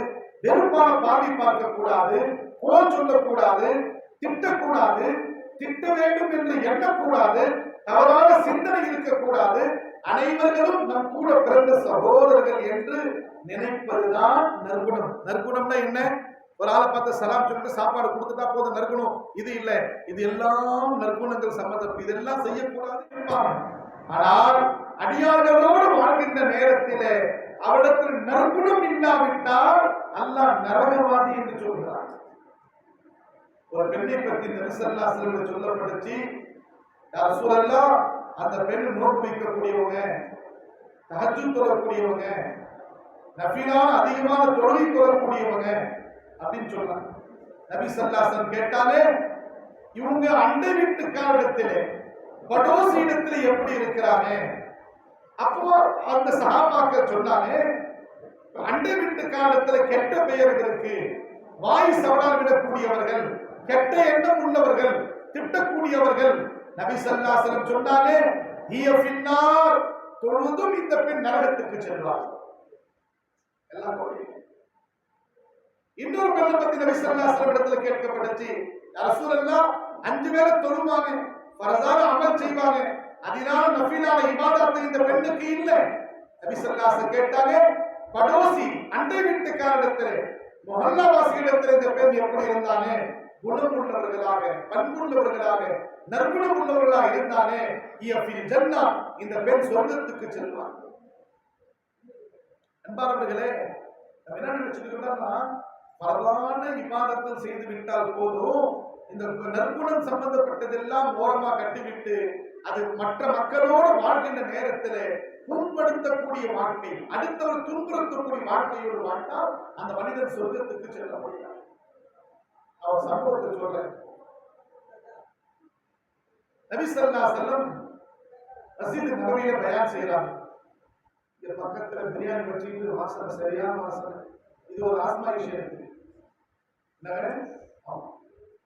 வெறுப்பான பார்வை பார்க்க கூடாது, கோல் சொல்லக்கூடாது, திட்டக்கூடாது, திட்ட வேண்டும் என்று எண்ணக்கூடாது, தவறான சிந்தனை இருக்கக்கூடாது, அனைவர்களும் நம் கூட பிறந்த சகோதரர்கள் என்று நினைப்பதுதான் நற்குணம். நற்குணம்னா என்ன? ஒரு ஆளை பார்த்து சலாம் சொல்லிட்டு சாப்பாடு கொடுத்துட்டா போதும் நற்குணம் இது இல்ல. இது எல்லாம் நற்குணங்கள் சம்பந்தம். இதெல்லாம் செய்யக்கூடாது. ஆனால் அடியார்களோடு வாழ்கின்ற நேரத்திலே அவரிடத்தில் நற்குணம் இல்லாவிட்டால் அல்லாஹ் நரகவாதி என்று சொல்கிறார். ஒரு பெண்ணை பற்றி நபி ஸல்லல்லாஹு அலைஹி வஸல்லம் சொல்லப்படுச்சு, யா ரசூலல்லாஹ், அந்த பெண் நோன்பு வைக்கக்கூடியவங்க, தஹஜ்ஜுத் தொழக்கூடியவங்க, நஃபிலான அதிகமான தொழுகை தொழக்கூடியவங்க அப்படின்னு சொல்றாங்க. நபி ஸல்லல்லாஹு அலைஹி வஸல்லம் கேட்டாலே, இவங்க அண்டை வீட்டுக்காரிடத்திலே படோசி இடத்திலே எப்படி இருக்கிறாங்க? அப்போ அந்த சஹாபாக்கள் சொன்னாலே, அண்டை வீட்டுக்காரிடத்திலே கெட்ட பெயர்களுக்கு வாய் சவடால் விடக்கூடியவர்கள், கெட்ட எண்ணம் உள்ளவர்கள், திட்டக்கூடியவர்கள், நபி ஸல்லல்லாஹு அலைஹி வஸல்லம் சொன்னாலே, ஹிய ஃபின்னார், தொழுதும் இந்த பெண் நரகத்துக்கு செல்வார். எல்லாம் போய் இன்னொரு பெண்ணை பத்தி நபி ஸல்லல்லாஹு அலைஹி வஸல்லம் இடத்துல கேட்கப்பட்டுச்சு, யா ரசூலல்லாஹ், 5 வேளை தொழுவாங்க, ஃபரஸான அமல் செய்வாங்க, அதனால நஃபிலான இபாதத் இந்த பெண்ணுக்கு இல்ல. நபி ஸல்லல்லாஹு அலைஹி வஸல்லம் கேட்டாங்க, படோசி அண்டை வீட்டுக்காரிடத்திலே, முஹல்லாவாசியிடத்திலே இந்த பெண் எப்படி இருந்தானே? குணம் உள்ளவர்களாக, பண்புள்ளவர்களாக, நற்குணம் உள்ளவர்களாக இருந்தானே, இயஃபில் ஜன்னா, இந்த பெண் சொர்க்கத்துக்கு செல்வார். அன்பானவர்களே, நம்ம என்ன நினைச்சுக்கிட்டோம்னா, பரவான இபாதத்தில் செய்து விட்டால் போதும், இந்த நற்குணம் சம்பந்தப்பட்டதெல்லாம் ஓரமா கட்டிவிட்டு அது மற்ற மக்களோடு வாழ்கின்ற நேரத்திலே புண்படுத்தக்கூடிய வாழ்க்கை, அடுத்தவர் துன்புறுத்தக்கூடிய வாழ்க்கையோடு வாழ்ந்தால் அந்த மனிதன் சொர்க்கத்துக்கு செல்ல முடியாது. அவர் சம்பவத்தை சொல்றேன். நபி ஸல்லல்லாஹு அலைஹி வஸல்லம் மஸ்ஜித் நபவியில பயான் செய்யறாங்க. இந்த பக்கத்துல பிரியாணி வச்சிட்டு வாசனை, சரியான வாசனை. இது ஒரு ஆஸ்மாயிஷ் இருக்கு.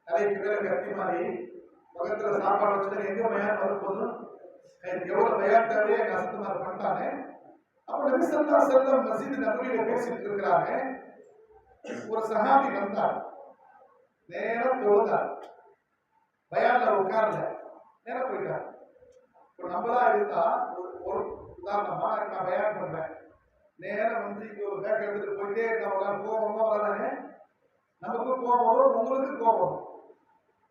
தலைக்கு மேல கத்தி மாதிரி பக்கத்துல சாப்பாடு வச்சுட்டு எங்க பயான் வரும்போதும் எவ்வளவு பயான் தேவையோ எங்க அசத்துமார் பண்ணிட்டாங்க. அப்ப நபி ஸல்லல்லாஹு அலைஹி வஸல்லம் மஸ்ஜித் நபவியில பேசிட்டு இருக்கிறாங்க. ஒரு சஹாபி வந்தார், நேரம் தொழுதார், பயான்ல உட்கார்ல, நேரம் போயிட்டார். இப்போ நம்மளா இருந்தா ஒரு உதாரணமா நான் பயான் பண்றேன், நேரம் வந்து இங்க ஒரு பேக் எடுத்துட்டு போயிட்டே இருக்க கோபமா வராதானே? நமக்கு கோபம், உங்களுக்கு கோபம்.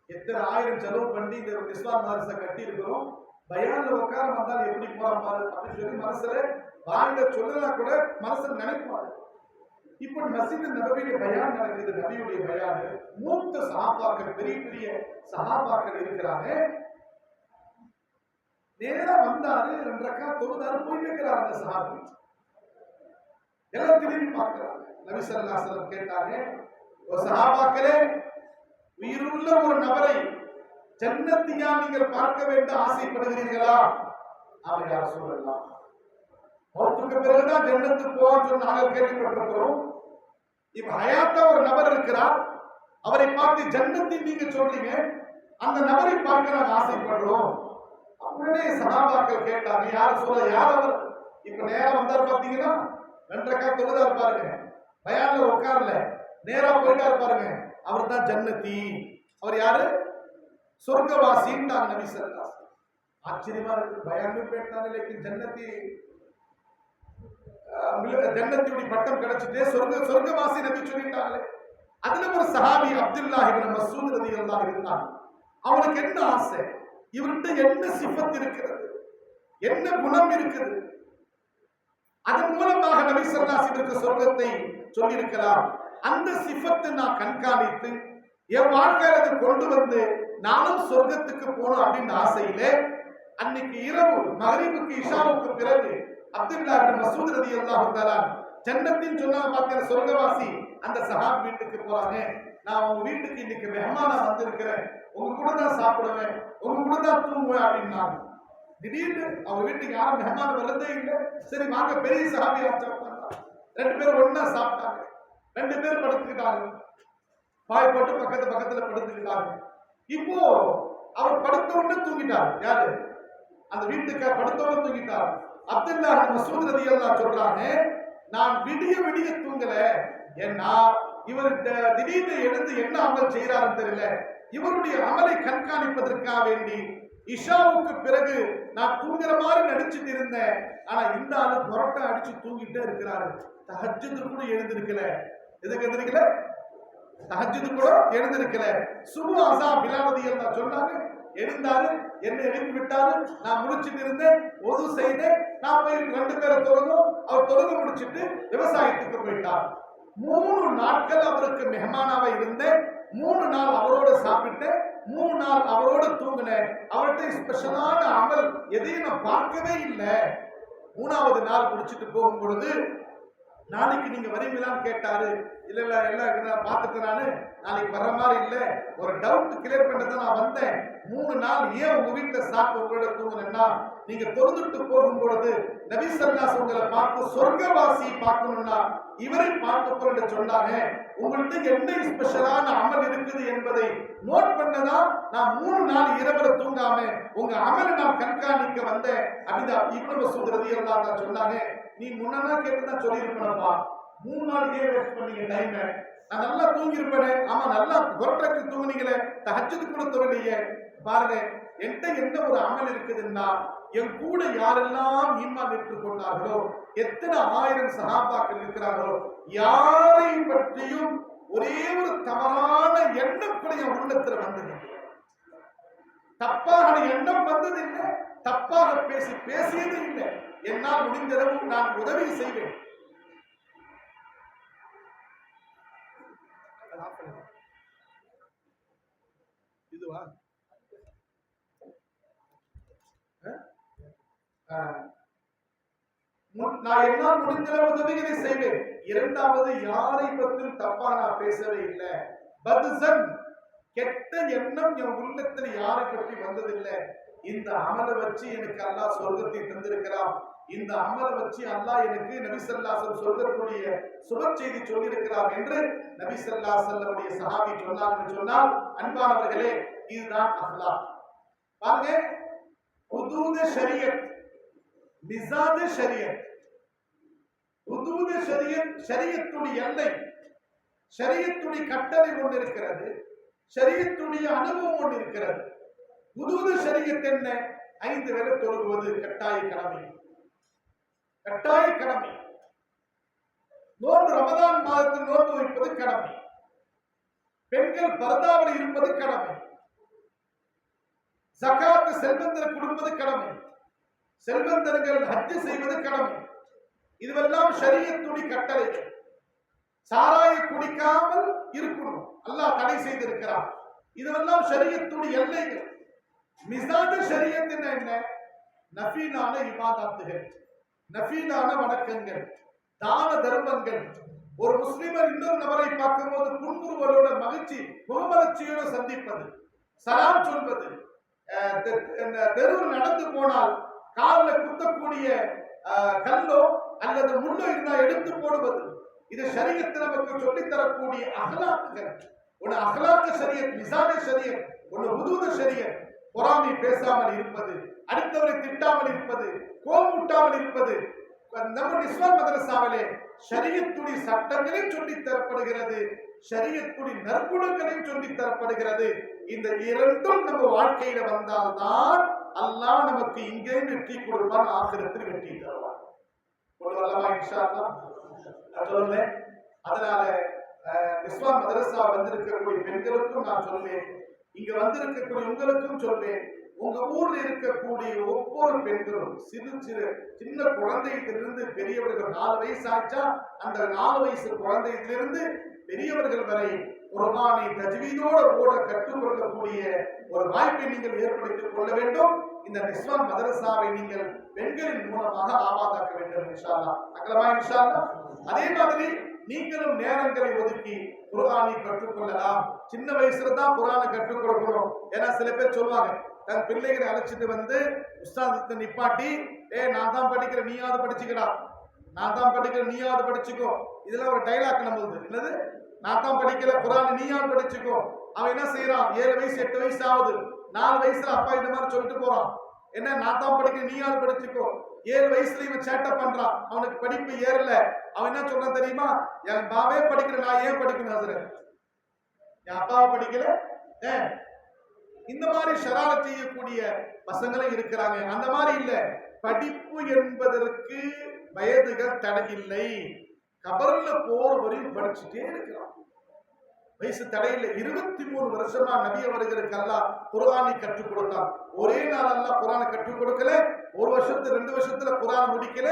எத்தனை ஆயிரம் செலவு பண்ணி இந்த இஸ்லாம் மதரசை கட்டி இருக்கிறோம், பயான்ல உட்கார வந்தால் எப்படி போறான் பாரு அப்படின்னு சொல்லி மனசுல வாயில சொல்லலாம் கூட மனசுல நினைப்பாரு. இப்ப மஸ்ஜித் நபவியில பயான் நடக்குது, நபியுடைய பயான். மூத்த சஹாபாக்கள், பெரிய பெரிய சஹாபாக்கள் இருக்கிறாங்க. நேரா வந்தாரு, 2 ரக்காத் தொழுதாரு, போயிட்டு இருக்கிறார் அந்த சஹாபி. எல்லாம் திரும்பி பார்க்கிறாங்க. நபி ஸல்லல்லாஹு அலைஹி வஸல்லம் கேட்டாங்க, ஒரு சஹாபாக்களே, உயிருள்ள ஒரு நபரை ஜன்னத்தியா நீங்கள் பார்க்க வேண்டும் ஆசைப்படுகிறீர்களா? அவர் யார் சொல்லலாம், மௌத்துக்கு பிறகுதான் ஜன்னத்துக்கு போவான்னு சொல்லி நாங்கள் கேள்விப்பட்டிருக்கிறோம். இப்ப ஹயாத்தா ஒரு நபர் இருக்கிறார், அவரை பார்த்து ஜன்னத்தை நீங்க சொல்றீங்க, அந்த நபரை பார்க்க நாங்கள் ஆசைப்படுறோம். உடனே சஹாபாக்கள் கேட்டாங்க, யார் சொல்ல, யார் அவர்? இப்ப நேரம் வந்தார் பாத்தீங்கன்னா, 2 ரக்காத் தொழுதார் பாருங்க, பயான்ல உட்கார்ல, நேரா போயிட்டார் பாருங்க, அவர் தான் ஜன்னதி. அவர் யாரு? சொர்க்கவாசின்றாங்க நபி ஸல்லல்லாஹு அலைஹி வஸல்லம். ஆச்சரியமா இருக்கு. பயான்ல போயிட்டாங்க, लेकिन ஜன்னதி ஜன்னத்தியுடைய பட்டம் கிடைச்சிட்டே சொர்க்கவாசி நபி சொல்லிட்டாங்களே. அதுல ஒரு சஹாபி அப்துல்லாஹ் இப்னு மஸ்ஊத் ரலியல்லாஹு அன்ஹு இருந்தான். அவனுக்கு என்ன ஆசை, இவர்கிட்ட என்ன சிஃபத் இருக்கிறது, என்ன குணம் இருக்குது, அதன் மூலமாக நபி ஸல்லல்லாஹு அலைஹி வஸல்லம் சொர்க்கத்தை சொல்லி இருக்கலாம். அந்த சிஃபத்தை நான் கண்காணித்து என் வாழ்க்கையில கொண்டு வந்து நானும் சொர்க்கத்துக்கு போகணும் அப்படின்னு ஆசையிலே அன்னைக்கு இரவு மகரிபுக்கு இஷாவுக்கு பிறகு அப்துல்லாஹ் இப்னு மஸ்ஊத் ரலியல்லாஹு தஆலா ஜன்னத்தின் சொன்னா பார்த்தீங்க சொர்க்கவாசி அந்த சஹாபி வீட்டுக்கு போறாங்க. நான் உங்க வீட்டுக்கு இன்னைக்கு மெஹமானா வந்திருக்கிறேன், உங்க கூட தான் சாப்பிடுவேன், உங்க கூட தான் தூங்குவேன் அப்படின்னாங்க. திடீர்னு அவங்க வீட்டுக்கு யாரும் மெஹமான் வரதே இல்லை. சரி வாங்க பெரிய சஹாபியா சாப்பிட்டாங்க. 2 பேரும் ஒண்ணா சாப்பிட்டாங்க. 2 பேர் படுத்துக்கிட்டாங்க, பாய் போட்டு பக்கத்துல படுத்துக்கிட்டாங்க. இப்போ அவர் படுத்த உடனே தூங்கிட்டார். யாரு? அந்த வீட்டுக்கார் படுத்த உடனே தூங்கிட்டார். அப்துல்லா மசூத் ரலியல்லாஹு சொல்றாங்க, நான் விடிய விடிய தூங்கல. ஏன்னா இவர் திடீர்னு எழுந்து என்ன அமல் செய்யறாருன்னு தெரியல. இவருடைய அமலை கண்காணிப்பதற்காக வேண்டி இஷாவுக்கு பிறகு நான் தூங்குற மாதிரி நடிச்சுட்டு இருந்தேன். ஆனா இந்த ஆளு புரட்டை அடிச்சு தூங்கிட்டே இருக்கிறாரு. தஹஜ்ஜுது கூட எழுந்திருக்கல. எதுக்கு எழுந்திருக்கல? தஹஜ்ஜுது கூட எழுந்திருக்கல. சுபு அஸா பிலால் ரலியல்லாஹு சொன்னாங்க, எழுந்தாரு, என்ன எழுப்பி விட்டாரு. நான் முடிச்சிட்டு இருந்தேன், ஒது செய்தேன். நான் போய் 2 பேரை தொழுதோம். அவர் தொழுக முடிச்சிட்டு விவசாயத்துக்கு போயிட்டார். 3 நாட்கள் அவருக்கு மெஹமானாவை இருந்தேன். 3 நாள் அவரோட சாப்பிட்டேன், 3 நாள் அவரோட தூங்கினேன். அவர்கிட்ட ஸ்பெஷலான அமல் எதையும் நான் பார்க்கவே இல்லை. 3வது நாள் முடிச்சிட்டு போகும் பொழுது, நாளைக்கு நீங்க வரீங்களான்னு கேட்டாரு. இல்ல எல்லாம் பார்த்துட்டு நாளைக்கு வர்ற மாதிரி இல்ல, ஒரு டவுட் கிளியர் பண்ணதான் நான் வந்தேன். 3 நாள் ஏன் உங்க வீட்டுல சாப்பிட்டு உங்களோட தூங்குனா, நீங்க தொழுதுட்டு போகும் பொழுது நபி ஸல்லல்லாஹு அலைஹி வஸல்லம் பார்த்து சொர்க்கவாசி பார்க்கணும்னா இவரை பார்த்து போற சொன்னாங்க. உங்கள்கிட்ட என்ன ஸ்பெஷலான அமல் இருக்குது என்பதை நோட் பண்ணதா நான் 3 நாள் இரவுல தூங்காம உங்க அமலை நான் கண்காணிக்க வந்தேன் அப்படிதான் இப்னு மஸ்ஊத் ரலியல்லாஹு அன்ஹு சொன்னாங்க. நீ முன்னா கேட்டுதான் சொல்லியிருப்பா, 3 நாள் ஏன் வேஸ்ட் பண்ணீங்க டைம்? நான் நல்லா தூங்கி இருப்பேனே. ஆமா, நல்லா கொரட்டக்கு தூங்குனீங்களே, தஹஜ்ஜுது கூட தொழலையே. பாருங்க, என்கிட்ட என்ன ஒரு அமல் இருக்குதுன்னா, என் கூட யாரெல்லாம் ஈமான் ஏற்றுக்கொண்டார்களோ, எத்தனை 1000 சஹாபாக்கள் இருக்கிறார்களோ, யாரை பற்றியும் ஒரே ஒரு தவறான எண்ணம் கூட என் உள்ளத்துல வந்தது. தப்பாக எண்ணம் வந்தது இல்லை, தப்பாக பேசியது இல்லை. என்னால் முடிந்தளவு நான் உதவி செய்வேன். இதுவா நான் என்னால் முடிந்தளவு உதவிகளை செய்வேன். 2வது, யாரை பற்றியும் தப்பா நான் பேசவே இல்லை. பத்சன், கெட்ட எண்ணம் என் உள்ளத்துல யாரை பற்றி வந்ததில்லை. இந்த அமலை வச்சு எனக்கு அல்லாஹ் சொர்க்கத்தை தந்திருக்கிறான். இந்த அமலை வச்சு அல்லாஹ் எனக்கு நபி ஸல்லல்லாஹு அலைஹி வஸல்லம் சொர்க்கத்துடைய சுப செய்தி சொல்லியிருக்கிறார் என்று நபி ஸல்லல்லாஹு அலைஹி வஸல்லம் சஹாபி சொன்னார். சொன்னால் அன்பானவர்களே, இதுதான் அஹ்லாக். பாருங்க, ஹுதூத் ஷரியத், மிஸாஜ் ஷரியத். ஹுதூத் ஷரியத், ஷரியத்துடைய எல்லை, ஷரியத்துடைய கட்டளை ஒன்று இருக்கிறது, ஷரியத்துடைய அனுபவம் ஒன்று இருக்கிறது. ஹுதூத் ஷரியத் என்ன? 5 வேளை தொழுவது கட்டாய கடமை. கட்டாய கடமை. நோன்பு, ரமதான் மாதத்தில் நோன்பு வைப்பது கடமை. பெண்கள் பர்தாவில் இருப்பது கடமை. ஜகாத் செல்வந்தர் கொடுப்பது கடமை. செல்வந்தர்கள் ஹஜ் செய்வது கடமை. இதுவெல்லாம் ஷரியத்துடைய கட்டளைகள். சாராய குடிக்காமல் இருக்கணும், அல்லாஹ் தடை செய்திருக்கிறார். இதுவெல்லாம் ஷரியத்துடைய எல்லைகள். மிஸாஜ் ஷரியத் என்ன? நஃபீலான இபாதத்துகள், நஃபீலான வணக்கங்கள், தான தர்மங்கள். ஒரு முஸ்லிமர் இன்னொரு நபரை பார்க்கும்போது புன்முறுவலோட மகிழ்ச்சி முகமலர்ச்சியோடு சந்திப்பது, சலாம் சொல்வது, தெருவில் நடந்து போனால் காலில் குத்தக்கூடிய கல்லோ அல்லது முள்ளோ இருந்தால் எடுத்து போடுவது, இது ஷரியத் நமக்கு சொல்லித் தரக்கூடிய அஹ்லாக்குகள். ஒன்னு அஹ்லாக் ஷரியத், மிஸாஜ் ஷரியத், ஒன்னு ஹுதூத் ஷரியத். பொறாமை பேசாமல் இருப்பது, அடுத்தவரை திட்டாமல் இருப்பது, கோபமூட்டாமல் இருப்பது. நம்ம இஸ்லாம் மதரசாவிலே ஷரியத்துடைய சட்டங்களையும் சொல்லித் தரப்படுகிறது, ஷரியத்துடைய நற்குணங்களையும் சொல்லித் தரப்படுகிறது. இந்த 2ம் நம்ம வாழ்க்கையில வந்தால்தான் அல்லாஹ் நமக்கு இங்கே வெற்றி கொடுப்பான், ஆகிரத்தில் வெற்றி தருவான். இன்ஷா அல்லாஹ் சொல்லுவேன். அதனால இஸ்லாம் மதரசா வந்திருக்கக்கூடிய பெண்களுக்கும் நான் சொல்வேன், இங்க வந்திருக்கக்கூடிய உங்களுக்கும் சொல்வேன், உங்க ஊர்ல இருக்கக்கூடிய ஒவ்வொரு பெண்களும் சின்ன குழந்தையிலிருந்து பெரியவர்கள் 4 வயசு ஆச்சா, அந்த 4 வயசு குழந்தையிலிருந்து பெரியவர்கள் வரை குர்ஆனை தஜ்வீதோட ஓட கற்றுக்கொள்ளக்கூடிய ஒரு வாய்ப்பை நீங்கள் ஏற்படுத்திக் கொள்ள வேண்டும். இந்த நிஸ்வான் மதரசாவை நீங்கள் பெண்களின் மூலமாக ஆபாதாக்க வேண்டும் இன்ஷா அல்லாஹ். அகலமா இன்ஷா அல்லாஹ். அதே மாதிரி நீங்களும் நேரங்களை ஒதுக்கி குர்ஆனை கற்றுக்கொள்ளலாம். சின்ன வயசுல தான் குர்ஆனை கற்றுக் கொடுக்கணும். ஏன்னா சில பேர் சொல்லுவாங்க, தன் பிள்ளைகளை அழைச்சிட்டு வந்து உஸ்தாதத்தை நிப்பாட்டி, நான் தான் படிக்கிறேன் நீயாவது படிச்சுக்கடா, நான் தான் படிக்கிறேன் நீயாவது படிச்சுக்கோ. இதெல்லாம் ஒரு டைலாக் நம்மளுது. என்னது, நான் தான் படிக்கல குர்ஆன் நீயாவது படிச்சுக்கோ. அவன் என்ன செய்யறான், 7 வயசு 8 வயசு ஆகுது, 4 வயசுல அப்பா இந்த மாதிரி சொல்லிட்டு போறான், என்ன நான் தான் படிக்கிறேன் நீயாவது படிச்சுக்கோ. 7 வயசுல இவன் சேட்டை பண்றான், அவனுக்கு படிப்பு ஏறல. அவன் என்ன சொல்றான் தெரியுமா, என் பாவே படிக்கிற நான் ஏன் படிக்கணும் ஹஸ்ரத், என் அப்பாவை படிக்கல. இந்த மாதிரி ஷராரத் செய்யக்கூடிய பசங்களும் இருக்கிறாங்க. அந்த மாதிரி இல்ல, படிப்பு என்பதற்கு வயதுகள் தடை இல்லை. கபர்ல போற வரையும் படிச்சுட்டே இருக்கிறான், வயசு தடையில்லை. 23 வருஷமா நபி அவர்களுக்கு அல்லாஹ் குர்ஆனை கற்றுக் கொடுத்தான். ஒரே நாள் அல்லாஹ் குர்ஆனை கற்றுக் கொடுக்கல, 1 வருஷத்துல 2 வருஷத்துல குர்ஆன் முடிக்கல.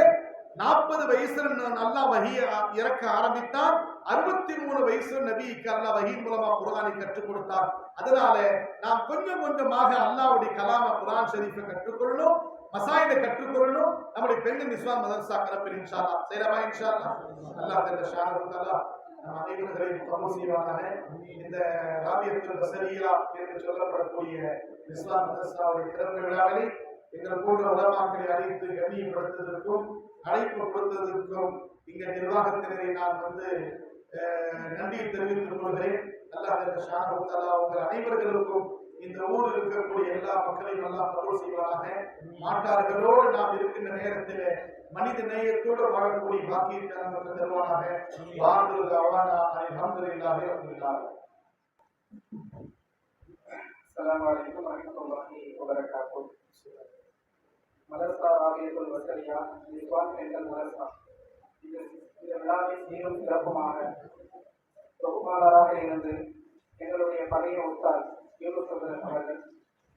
40 வயசுல அல்லாஹ் வஹிய இறக்க ஆரம்பித்தான். 63 வயசுல நபிக்கு அல்லாஹ் வஹி மூலமா குர்ஆனை கற்றுக் கொடுத்தான். அதனால நாம் கொஞ்சம் கொஞ்சமாக அல்லாஹ்வுடைய கலாம குர்ஆன் ஷரீஃபை கற்றுக்கொள்ளணும், மசாயிலை கற்றுக்கொள்ளணும். நம்முடைய பெண் நிஸ்வான் மதரசா கலப்பில் இன்ஷா அல்லாஹ் செய்யலாமா? இன்ஷா அல்லாஹ் அல்லாஹ் தஆலா ஷானஹு தஆலா அனைவர்களையும் கபூல் செய்வானாக. இந்த ராபியத்துல் பஸரியா என்று சொல்லப்படக்கூடிய இஸ்லாம் மதரசாவுடைய திறப்பு விழாவில் எங்கள் போன்ற உலமாக்களை அழைத்து கண்ணியப்படுத்துவதற்கும் அழைப்பு கொடுத்ததற்கும் இங்க நிர்வாகத்தினரை நான் நன்றியை தெரிவித்துக் கொள்கிறேன். அல்லாஹ் ஷானஹு தஆலா உங்கள் அனைவர்களுக்கும் இந்த ஊரில் இருக்கக்கூடிய எல்லா மக்களையும் எல்லாம் கபூல் செய்வானாக. மாட்டார்களோடு நாம் இருக்கின்ற நேரத்தில் மனித நேயத்தோடு வாழக்கூடிய பாக்கியத்தை நமக்கு தருவானாக. வாருங்கள் அவானா அல்ஹம்துலில்லாஹி ரப்பில் ஆலமீன். அஸ்ஸலாமு அலைக்கும் வரஹ்மத்துல்லாஹி வபரகாத்துஹு. மதரசா ராபியத்துல் பஸரியா நிஸ்வான் சென்ட்ரல் மதரசா இந்த விழாவை சீரும் சிறப்புமாக தொகுப்பாளராக இருந்து எங்களுடைய பழைய உஸ்தாத் யூனுஸ் அவர்கள்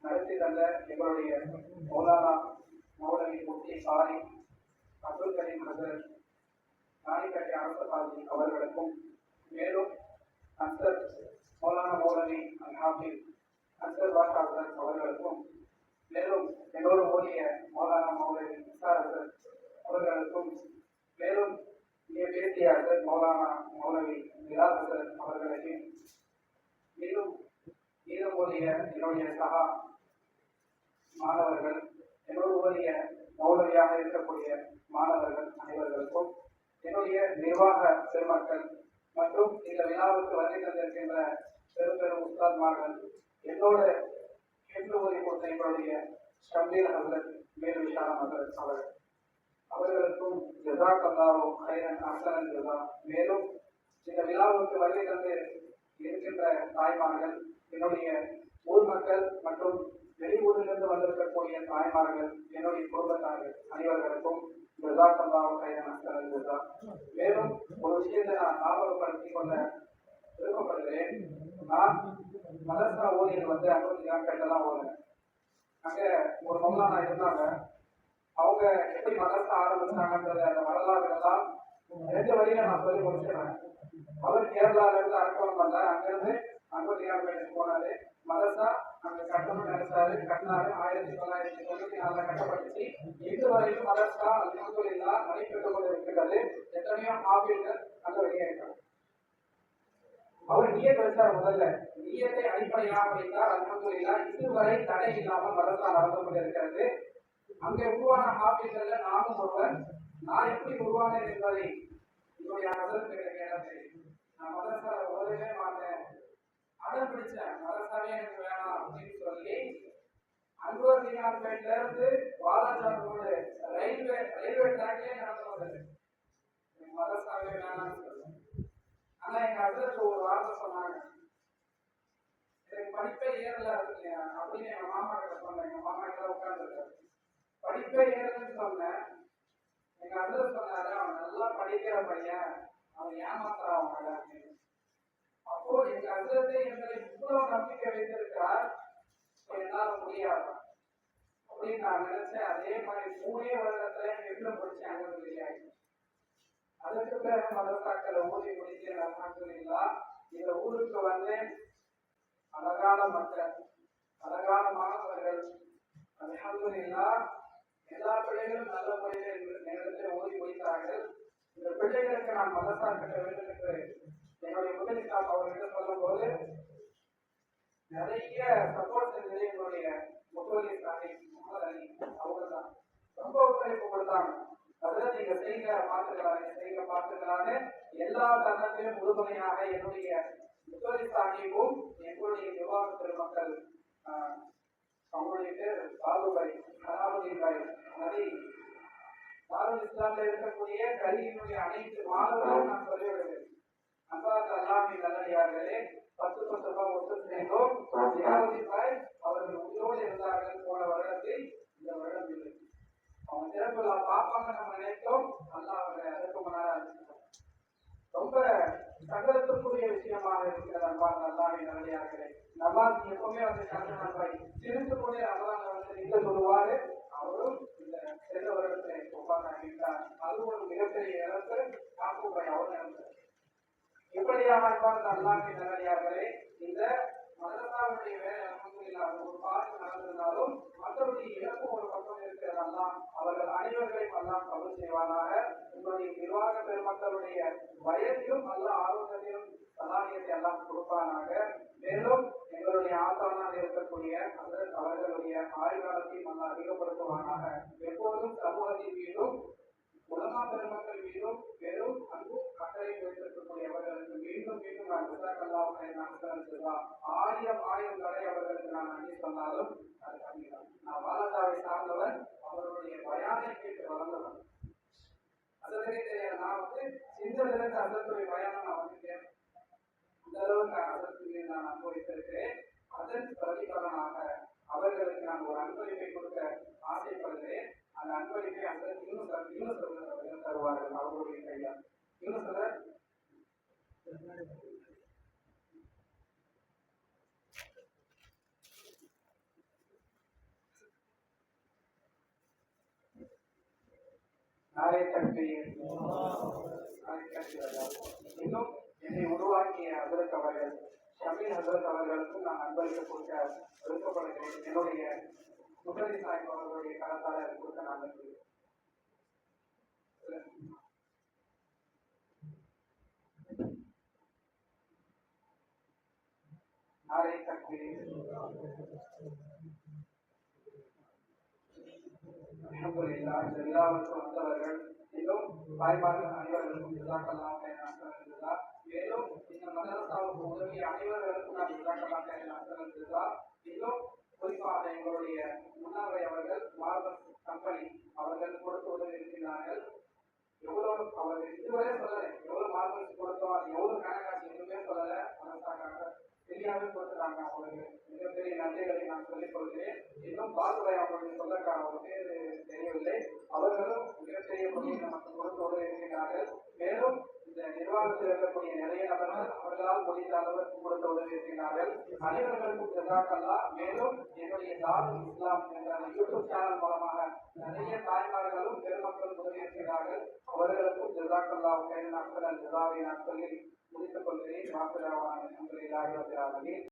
நடத்தி தந்த எங்களுடைய மௌலானா மௌலவி முஃப்தி சாரி அப்துல் கரீம் ஹசரத் நாணிக்கட்டி அரசு அவர்களுக்கும், மேலும் அன்சர் மௌலானா மௌலவி அல்ஹாஃபிஸ் அன்சர் பாஷா ஹசரத் அவர்களுக்கும், மேலும் எங்களோடு ஓடிய மௌலானா மௌலவி நிசார் ஹசரத் அவர்களுக்கும், மேலும் இங்கே பேசிய ஹசரத் மௌலானா மௌலவி பிலால் ஹசரத் அவர்களுக்கும், மேலும் மீதம் ஓடிய என்னுடைய சகா மாணவர்கள், என்னோடு ஓடிய மௌலவியாக இருக்கக்கூடிய மாணவர்கள் அனைவர்களுக்கும், என்னுடைய நிர்வாக பெருமக்கள் மற்றும் இந்த விழாவுக்கு வருகை தந்திருக்கின்ற பெரும் பெரும் உஸ்தாத்மார்கள், என்னோட கேட்டு ஓதி கொடுத்த எங்களுடைய ஷம்பீர் ஹசரத் மேல் விஷாலம் ஹசரத் அவர்களுக்கும் ஜஸாக்கல்லாஹு கைரன் அஹ்சனல் ஜஸா. மேலும் இந்த விழாவுக்கு வருகை தந்து இருக்கின்ற தாய்மார்கள், என்னுடைய ஊர் மக்கள் மற்றும் வெளியூரிலிருந்து வந்திருக்கக்கூடிய தாய்மார்கள், என்னுடைய குடும்பத்தார்கள் அனைவர்களுக்கும் ஜஸாக்கல்லாஹு கைரன் அஹ்சனல் ஜஸா. மேலும் ஒரு விஷயத்தை நான் ஞாபகப்படுத்திக் கொள்ள விருப்பப்படுகிறேன். நான் மதரசா ஊழியர் 50 நாட்கள் தான் ஓடுறேன். அங்க ஒரு மௌலானா இருந்தாங்க. அவங்க எப்படி மதரசா ஆரம்பிச்சாங்கன்றது அந்த வரலாறு எல்லாம் 2 வழியில நான் சொல்லி முடிச்சிடுறேன். அவர் கேரளால இருந்து அரக்கோணம் வந்தார், அங்கிருந்து 50 நாட்களுக்கு போனாரு. மதரசா அங்க கட்டணம் நினைச்சாரு, கட்டினாரு. 1994 கட்டப்பட்டுச்சு. இன்று வரையிலும் மதரசா அல்ஹம்துலில்லாஹ் நடைபெற்றுக் கொண்டிருக்கிறது. எத்தனையோ ஹாஃபில்கள் அங்க வெளியேறாங்க. அவர் நியத் வச்சார். முதல்ல நியத்தை அடிப்படையாக வைத்தார். அல்ஹம்துலில்லாஹ் இதுவரை தடை இல்லாமல் மதரசா நடந்து கொண்டிருக்கிறது. அங்கே உருவான ஹாஃபில்கள்ல நானும் ஒருவர். நான் எப்படி உருவானேன் என்பதை என்னுடைய ஹசரத் கேட்டது. நான் மதரசா ஓதவே மாட்டேன், அடம் பிடிச்சேன். மதரசாவே எனக்கு வேணாம் அப்படின்னு சொல்லி அன்வர் தீனார்பேட்ல இருந்து வாலாஜான் ரோடு ரயில்வே ட்ராக்லயே நடந்து வந்தது. மதரசாவே வேணாம்னு சொல்லுவேன். ஆனா எங்க ஹசரத் ஒரு வார்த்தை சொன்னாங்க, எனக்கு படிப்பே ஏறல அப்படின்னு எங்க மாமா கிட்ட சொன்னேன். எங்க மாமா கிட்ட உட்கார்ந்துருக்காரு. படிப்பே ஏறலன்னு சொன்னேன். எங்க ஹசரத் சொன்னாரு, அவன் நல்லா படிக்கிற பையன், அவன் ஏமாத்துறான் அவங்க அப்படின்னு. அப்போ எங்க ஹசரத்தை எங்களை இவ்வளவு நம்பிக்கை வைத்திருக்கிறார், என்னால முடியாது அப்படின்னு நான் நினைச்சேன். அதே மாதிரி 3 வருடத்துல எங்க முடிச்சேன். அங்க வெளியாகி அதுக்கு பிறகு மதரசாக்களை ஊதி முடிச்சேன். அல்ஹம்துலில்லாஹ் இந்த ஊருக்கு வந்தேன். அழகான மக்கள், அழகான மாணவர்கள். அல்ஹம்துலில்லாஹ் எல்லா பிள்ளைகளும் நல்ல முறையில் நேரத்தில் ஓதி முடித்தார்கள். இந்த பிள்ளைகளுக்கு நான் மதரசா கட்ட வேண்டும் என்று என்னுடைய முதல் இஸ்லாம் அவர்களிடம் சொல்லும் போது நிறைய சப்போர்ட் செஞ்சது எங்களுடைய முத்தோலி சாமி முகமது அலி அவங்க தான் ரொம்ப ஒத்துழைப்பு கொடுத்தாங்க. அதுல நீங்க செய்ய பார்த்துக்கலாம், நீங்க செய்ய பார்த்துக்கலான்னு எல்லா தருணத்திலும் உறுதுணையாக என்னுடைய முத்தோலி சாமியும் எங்களுடைய நிர்வாக பெருமக்கள் அவங்களுடைய பேர் பாகுபாய் அலாவுதீன் பாய் நதி தாருல் இஸ்லாம்ல இருக்கக்கூடிய கல்வியினுடைய அனைத்து மாணவர்களும் நான் சொல்லிவிடுவேன். அன்பார்ந்த அல்லாஹ்வின் நல்லடியார்களே, 10 ரூபாய் ஒத்து சேர்ந்தோம். அலாவுதீன் பாய் அவர்கள் உயிரோடு இருந்தார்கள் போன வருடத்தில், இந்த வருடம் இல்லை. அவங்க சிறப்பு பார்ப்பாங்க நம்ம நினைத்தோம். அல்லாஹ் அவர்களை அதற்கு முன்னாடி ரொம்ப சங்கடத்திற்குரிய விஷயமாக இருக்கிறது. அன்பார்ந்த அல்லாஹ்வின் நல்லடியார்களே, நமாஸ் எப்பவுமே வந்து சிரித்து கொண்டே ரமலான் வந்து நின்று சொல்லுவாரு. அவரும் இந்த சென்ற வருடத்தை ஒப்பாக்கிட்டார். அது ஒரு மிகப்பெரிய இழப்பு. காப்புப்பை அவர் இழந்தார். இப்படியாக அன்பார்ந்த அல்லாஹ்வின் நல்லடியார்களே, இந்த மதரசாவுடைய வேலை அல்ஹம்துலில்லாஹ் ஒரு பாட்டு நடந்திருந்தாலும் மற்றபடி இழப்பு ஒரு பக்கம் இருக்கிறது. அல்லாஹ் அவர்கள் அனைவர்களையும் அல்லாஹ் கபூல் செய்வானாக. உங்களுடைய நிர்வாக பெருமக்களுடைய வயதிலும் அல்லாஹ் ஆரோக்கியத்தையும் சலாகியத்தை எல்லாம் கொடுப்பானாக. மேலும் எங்களுடைய ஆசானாக இருக்கக்கூடிய அவர்களுடைய ஆயுள்காலத்தையும் அல்லாஹ் அதிகப்படுத்துவானாக. எப்போதும் சமூகத்தின் மீதும் உலமா பெருமக்கள் மீதும் பெரும் அன்பும் அக்கறை வைத்திருக்கக்கூடியவர்களுக்கு மீண்டும் மீண்டும் நான் விசாக்கல்லாவுடைய நான் 1000 தடை அவர்களுக்கு நான் நன்றி சொன்னாலும் அது கம்மிதான். நான் வாலதாவை சார்ந்தவன், அவர்களுடைய பயானை கேட்டு வளர்ந்தவன். அதற்கே தெரியாது. நான் வந்து சிந்தனைக்கு அதற்குரிய பயானம் நான் வந்துட்டேன். அந்த அளவுக்கு அதற்கு நான் அனுபவித்திருக்கிறேன். அதன் பிரதிபலனாக அவர்களுக்கு நான் ஒரு அன்பளிப்பை கொடுக்க ஆசைப்படுகிறேன். அந்த அன்பளிப்பை அந்த இன்னும் தருவார்கள் அவர்களுடைய கையால். இன்னும் சிலர் இன்னும் என்னை உருவாக்கிய ஹசரத் அவர்கள் ஷமீல் ஹசரத் அவர்களுக்கும் நான் அன்பளிக்க கொடுக்க விருப்பப்படுகிறேன். என்னுடைய முகதி சாஹிப் அவர்களுடைய கலத்தால கொடுக்க நான் நம்புகிறேன். நாளை தக்பீர் அல்ஹம்துலில்லாஹ். எல்லாருக்கும் வந்தவர்கள் இன்னும் தாய்மார்கள் அனைவர்களுக்கும் ஜஸாக்கல்லாஹ் ஹைரன். மேலும் இந்த மதரசாவுக்கு உதவிய அனைவர்களுக்கும் நான் ஜஸாக்கல்லாஹ் ஹைரன். இன்னும் குறிப்பாக எங்களுடைய முன்னாவை அவர்கள் மார்பல் கம்பெனி அவர்கள் கொடுத்து உதவி இருக்கிறார்கள். எவ்வளவு அவர்கள் இதுவரை சொல்லலை, எவ்வளவு மார்பல்ஸ் கொடுத்தோம், அது எவ்வளவு கணக்காச்சு எதுவுமே சொல்லலை. மனசாக்காக தெரியாம கொடுத்துறாங்க. அவங்களுக்கு மிகப்பெரிய நன்றிகளை நான் சொல்லிக் கொள்கிறேன். இன்னும் பாதுகாய் அவர்களுடைய சொல்லக்கான ஒரு பேர் தெரியவில்லை. அவர்களும் மிகப்பெரிய பணியை நமக்கு கொடுத்தோடு இருக்கிறார்கள். மேலும் இந்த நிர்வாகத்தில் இருக்கக்கூடிய நிறைய நபர்கள் அவர்களால் முடிந்த அளவுக்கு கொடுத்த உதவி இருக்கிறார்கள். அனைவர்களுக்கும் ஜஸாக்கல்லாஹ். மேலும் என்னுடைய தாருல் இஸ்லாம் என்ற யூடியூப் சேனல் மூலமாக நிறைய தாய்மார்களும் பெருமக்களும் உதவி இருக்கிறார்கள். அவர்களுக்கும் ஜஸாக்கல்லாஹ் ஹைரன். ஜஸாவை நான் சொல்லி முடித்துக் கொள்கிறேன். வாக்குதாவான அல்ஹம்துலில்லாஹி ரப்பில் ஆலமீன்.